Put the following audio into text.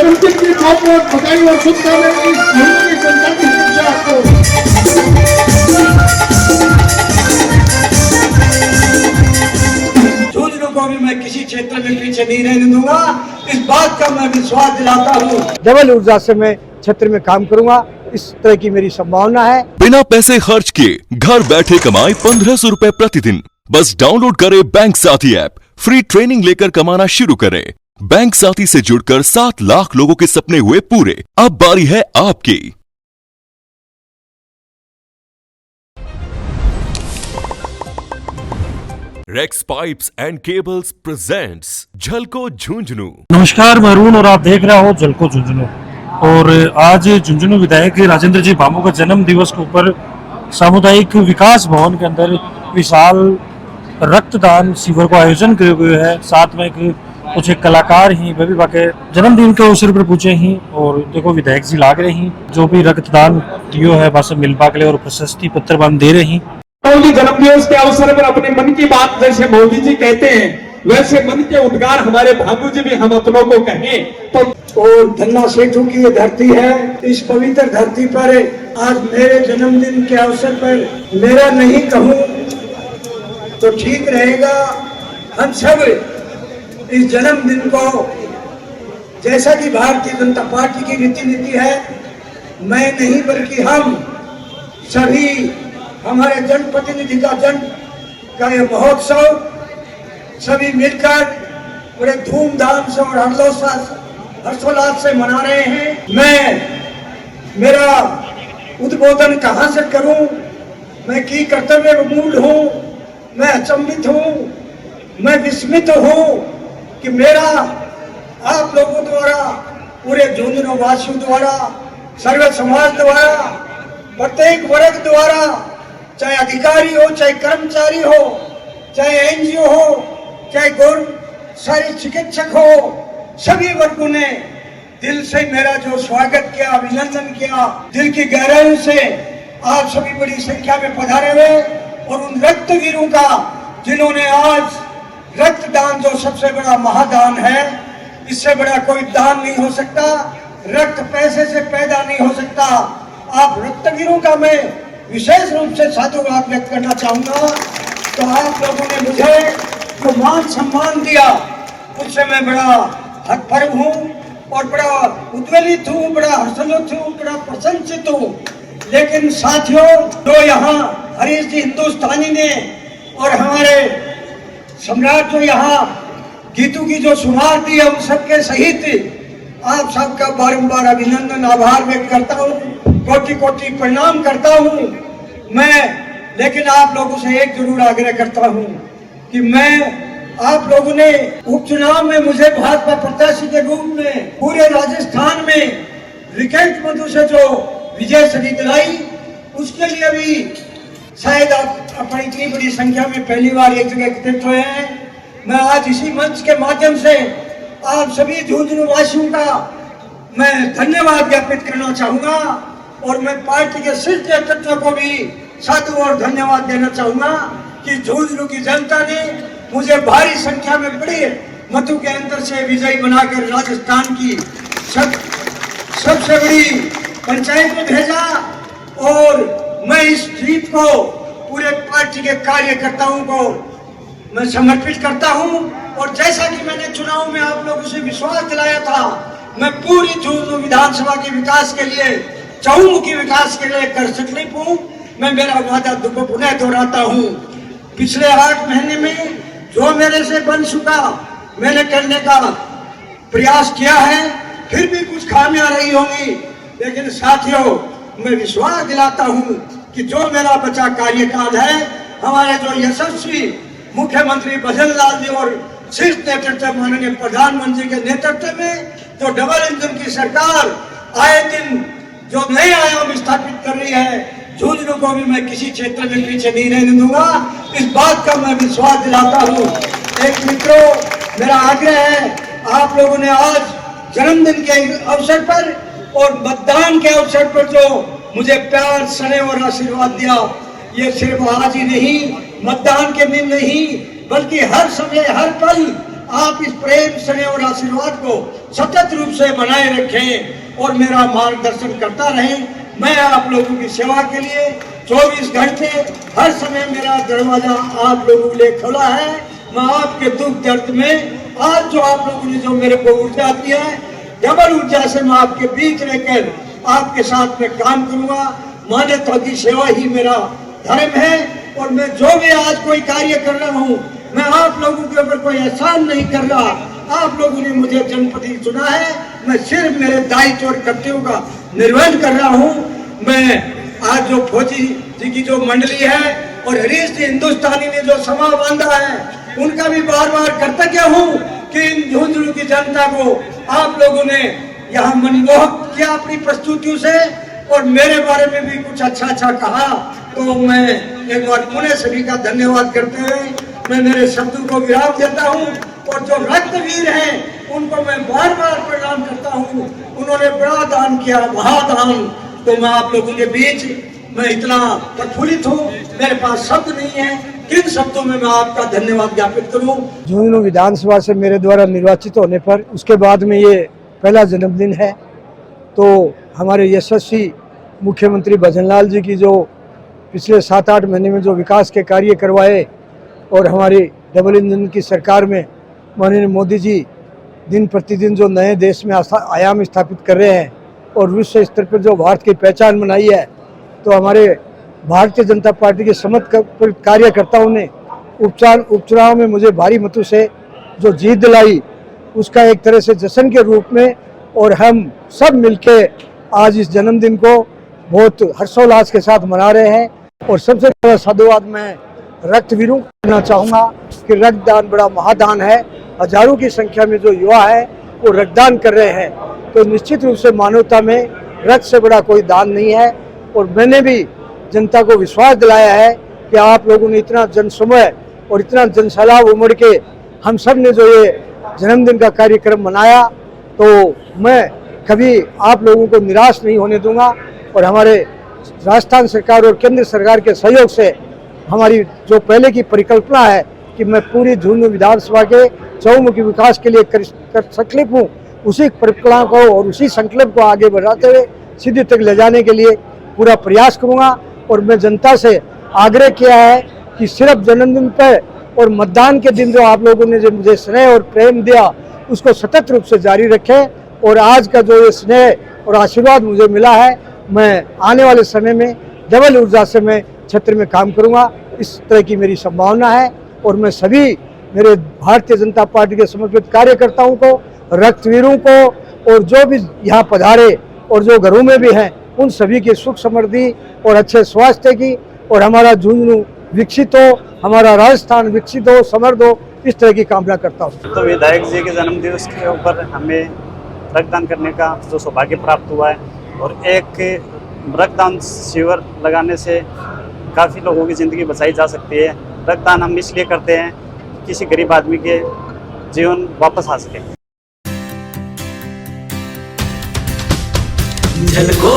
जन्मदिन की बहुत-बहुत बधाई और शुभकामनाएं इस झुंझुनू की जनता की तरफ से आपको। झुंझुनू को भी मैं किसी क्षेत्र में पीछे नहीं रहने दूंगा, इस बात का मैं विश्वास दिलाता हूँ। डबल ऊर्जा से मैं क्षेत्र में काम करूंगा, इस तरह की मेरी संभावना है। बिना पैसे खर्च किए घर बैठे कमाए 1500 रुपए प्रतिदिन। बस डाउनलोड करें बैंक साथी ऐप, फ्री ट्रेनिंग लेकर कमाना शुरू करें। बैंक साथी से जुड़कर 7 लाख लोगों के सपने हुए पूरे। अब बारी है आपकी। Rex pipes and cables presents Jhalko Jhunjhunu. नमस्कार, मैं अरुण और आप देख रहे हो झलको झुंझुनू। और आज झुंझुनू विधायक राजेंद्र जी भामू का जन्म दिवस के ऊपर सामुदायिक विकास भवन के अंदर विशाल रक्तदान शिविर को आयोजन किए हुए है। साथ में कुछ एक कलाकार ही वे भी बाके जन्मदिन के अवसर पर पूछे ही और देखो विधायक जी लाग रहे हैं जो भी रक्तदान दियो है बस मिलवा के लिए और प्रशस्ति पत्र बन दे रहे हैं। जन्मदिवस के अवसर पर अपने मन की बात जैसे मोदी जी कहते हैं वैसे मन के उद्गार हमारे भामू जी भी हम अपनों को कहें तो। और धन्ना सेठू की ये धरती है, इस पवित्र धरती पर आज मेरे जन्मदिन के अवसर पर मेरा नहीं कहूँ तो ठीक रहेगा। हम सब इस जन्मदिन को जैसा कि भारतीय जनता पार्टी की रीति नीति है, मैं नहीं बल्कि हम सभी हमारे जनप्रतिनिधि का यह महोत्सव सभी मिलकर बड़े धूमधाम से और हर्षोल्लास से मना रहे हैं। मेरा उद्बोधन कहां से करूं, मैं की कर्तव्य मूल हूं, मैं अचंभित हूं, मैं विस्मित हूं कि मेरा आप लोगों द्वारा, पूरे झुंझुनू वासियों द्वारा, सर्व समाज द्वारा, प्रत्येक वर्ग द्वारा, चाहे अधिकारी हो, चाहे कर्मचारी हो, चाहे एनजीओ हो, चाहे सारे चिकित्सक हो, सभी वर्गों ने दिल से मेरा जो स्वागत किया, अभिनंदन किया, दिल की गहराई से आप सभी बड़ी संख्या में पधारे हुए और उन रक्तवीरों का जिन्होंने आज रक्तदान जो सबसे बड़ा महादान है, इससे बड़ा कोई दान नहीं हो सकता, रक्त पैसे से पैदा नहीं हो सकता। आप रक्तवीरों का मैं विशेष रूप से साधुवाद व्यक्त करना चाहूंगा। तो आप लोगों ने मुझे जो मान सम्मान दिया उससे मैं बड़ा हतप्रभ हूँ और बड़ा उद्वेलित हूँ, बड़ा हर्षोल्लासित हूँ, बड़ा प्रसन्नचित हूँ। लेकिन साथियों, जो यहाँ हरीश जी हिंदुस्तानी ने और हमारे सम्राट जो यहाँ गीतू की जो शुमार दी है, उन सबके सहित आप सबका बारंबार अभिनंदन आभार व्यक्त करता हूँ, कोटि कोटि प्रणाम करता हूँ मैं। लेकिन आप लोगों से एक जरूर आग्रह करता हूँ कि आप लोगों ने उपचुनाव में मुझे भाजपा प्रत्याशी के रूप में पूरे राजस्थान में विकेट मधु से जो विजय छड़ी दिलाई, उसके लिए भी शायद आप अपनी इतनी बड़ी संख्या में पहली बार एक जगह एकत्रित हुए हैं। मैं आज इसी मंच के माध्यम से आप सभी झुंझुनू वासियों का मैं धन्यवाद ज्ञापित करना चाहूंगा और मैं पार्टी के शीर्ष नेतृत्व को भी साधु और धन्यवाद देना चाहूंगा कि झुंझुनू की जनता ने मुझे भारी संख्या में बड़े मतों के अंतर से विजयी बनाकर राजस्थान की सबसे बड़ी पंचायत में भेजा और मैं इस जीत को पूरे पार्टी के कार्यकर्ताओं को मैं समर्पित करता हूं। और जैसा कि मैंने चुनाव में आप लोगों से विश्वास दिलाया था, मैं पूरी झुंझुनू विधानसभा के विकास के लिए, चहुमुखी विकास के लिए कर संकल्प हूँ। मैं मेरा वादा पुनः दोहराता हूँ, पिछले 8 महीने में जो मेरे से बन चुका मैंने करने का प्रयास किया है, फिर भी कुछ खामियां रही होंगी, लेकिन साथियों मैं विश्वास दिलाता हूं कि जो मेरा बचा कार्यकाल है, हमारे जो यशस्वी मुख्यमंत्री भजन लाल जी और शीर्ष नेतृत्व माननीय प्रधानमंत्री के नेतृत्व में जो डबल इंजन की सरकार आए दिन जो नए आयाम स्थापित कर रही है, झुंझुनू को भी मैं किसी क्षेत्र में पीछे नहीं रहने दूंगा, इस बात का मैं विश्वास दिलाता हूँ। एक मित्रों, मेरा आग्रह है, आप लोगों ने आज जन्मदिन के अवसर पर और मतदान के अवसर पर जो मुझे प्यार, स्नेह और आशीर्वाद दिया, ये सिर्फ आज ही नहीं, मतदान के दिन नहीं, बल्कि हर समय, हर पल आप इस प्रेम स्नेह और आशीर्वाद को सतत रूप से बनाए रखें और मेरा मार्गदर्शन करता रहें। मैं आप लोगों की सेवा के लिए 24 घंटे हर समय मेरा दरवाजा आप लोगों के लिए खुला है। मैं आपके दुख दर्द में आज जो आप लोगों ने जो मेरे को ऊर्जा दिया है, डबल ऊर्जा से मैं आपके बीच रहकर आपके साथ में काम करूंगा। मानवता की सेवा ही मेरा धर्म है और मैं जो भी आज कोई कार्य कर रहा हूँ, मैं आप लोगों के ऊपर कोई एहसान नहीं कर रहा। आप लोगों ने मुझे जनप्रतिनिधि चुना है, मैं सिर्फ मेरे दायित्व और कर्तव्यों का निर्वहन कर रहा हूँ। मैं आज जो फौजी जी की जो मंडली है और हरीश जी हिंदुस्तानी ने जो समा बांधा है, उनका भी बार बार कर्तव्य हूँ कि इन झुंझुनू की जनता को आप लोगों ने यहाँ मनमोहक किया अपनी प्रस्तुतियों से और मेरे बारे में भी कुछ अच्छा अच्छा कहा। तो मैं एक बार पुनः सभी का धन्यवाद करते हुए मैं मेरे शब्दों को विराम देता हूँ और जो रक्तवीर हैं उनको मैं बार बार प्रणाम करता हूँ। उन्होंने बड़ा दान किया, महादान। तो मैं आप लोगों के बीच मैं इतना प्रफुल्लित हूँ, मेरे पास शब्द नहीं है, किन शब्दों में मैं आपका धन्यवाद ज्ञापित करूँ। झुंझुनू विधानसभा से मेरे द्वारा निर्वाचित होने पर उसके बाद में ये पहला जन्मदिन है। तो हमारे यशस्वी मुख्यमंत्री भजनलाल जी की जो पिछले 7-8 महीने में जो विकास के कार्य करवाए और हमारी डबल इंजन की सरकार में माननीय मोदी जी दिन प्रतिदिन जो नए देश में आयाम स्थापित कर रहे हैं और विश्व स्तर पर जो भारत की पहचान बनाई है, तो हमारे भारतीय जनता पार्टी के समस्त कार्यकर्ताओं ने उपचुनाव में मुझे भारी मतों से जो जीत दिलाई, उसका एक तरह से जश्न के रूप में और हम सब मिलके आज इस जन्मदिन को बहुत हर्षोल्लास के साथ मना रहे हैं। और सबसे बड़ा साधुवाद मैं रक्तवीरों को करना चाहूँगा कि रक्तदान बड़ा महादान है। हजारों की संख्या में जो युवा है वो रक्तदान कर रहे हैं, तो निश्चित रूप से मानवता में रक्त से बड़ा कोई दान नहीं है। और मैंने भी जनता को विश्वास दिलाया है कि आप लोगों ने इतना जनसमूह और इतना जनसैलाब उमड़ के हम सब ने जो ये जन्मदिन का कार्यक्रम मनाया, तो मैं कभी आप लोगों को निराश नहीं होने दूंगा। और हमारे राजस्थान सरकार और केंद्र सरकार के सहयोग से हमारी जो पहले की परिकल्पना है कि मैं पूरी झुंझुनू विधानसभा के चहुमुखी विकास के लिए कर संकल्प हूँ, उसी परिकल्पना को और उसी संकल्प को आगे बढ़ाते हुए सिद्धि तक ले जाने के लिए पूरा प्रयास करूँगा। और मैं जनता से आग्रह किया है कि सिर्फ जन्मदिन पर और मतदान के दिन जो आप लोगों ने जो मुझे स्नेह और प्रेम दिया, उसको सतत रूप से जारी रखें। और आज का जो ये स्नेह और आशीर्वाद मुझे मिला है, मैं आने वाले समय में डबल ऊर्जा से मैं क्षेत्र में काम करूंगा, इस तरह की मेरी संभावना है। और मैं सभी मेरे भारतीय जनता पार्टी के समर्पित कार्यकर्ताओं को, रक्तवीरों को और जो भी यहाँ पधारे और जो घरों में भी हैं, उन सभी की सुख समृद्धि और अच्छे स्वास्थ्य की और हमारा झुंझुनू विकसित हो, हमारा राजस्थान विकसित हो, समृद्ध हो, इस तरह की कामना करता हूँ। तो विधायक जी के जन्म दिवस के ऊपर हमें रक्तदान करने का जो सौभाग्य प्राप्त हुआ है और एक रक्तदान शिविर लगाने से काफ़ी लोगों की ज़िंदगी बचाई जा सकती है। रक्तदान हम इसलिए करते हैं किसी गरीब आदमी के जीवन वापस आ सके। झलको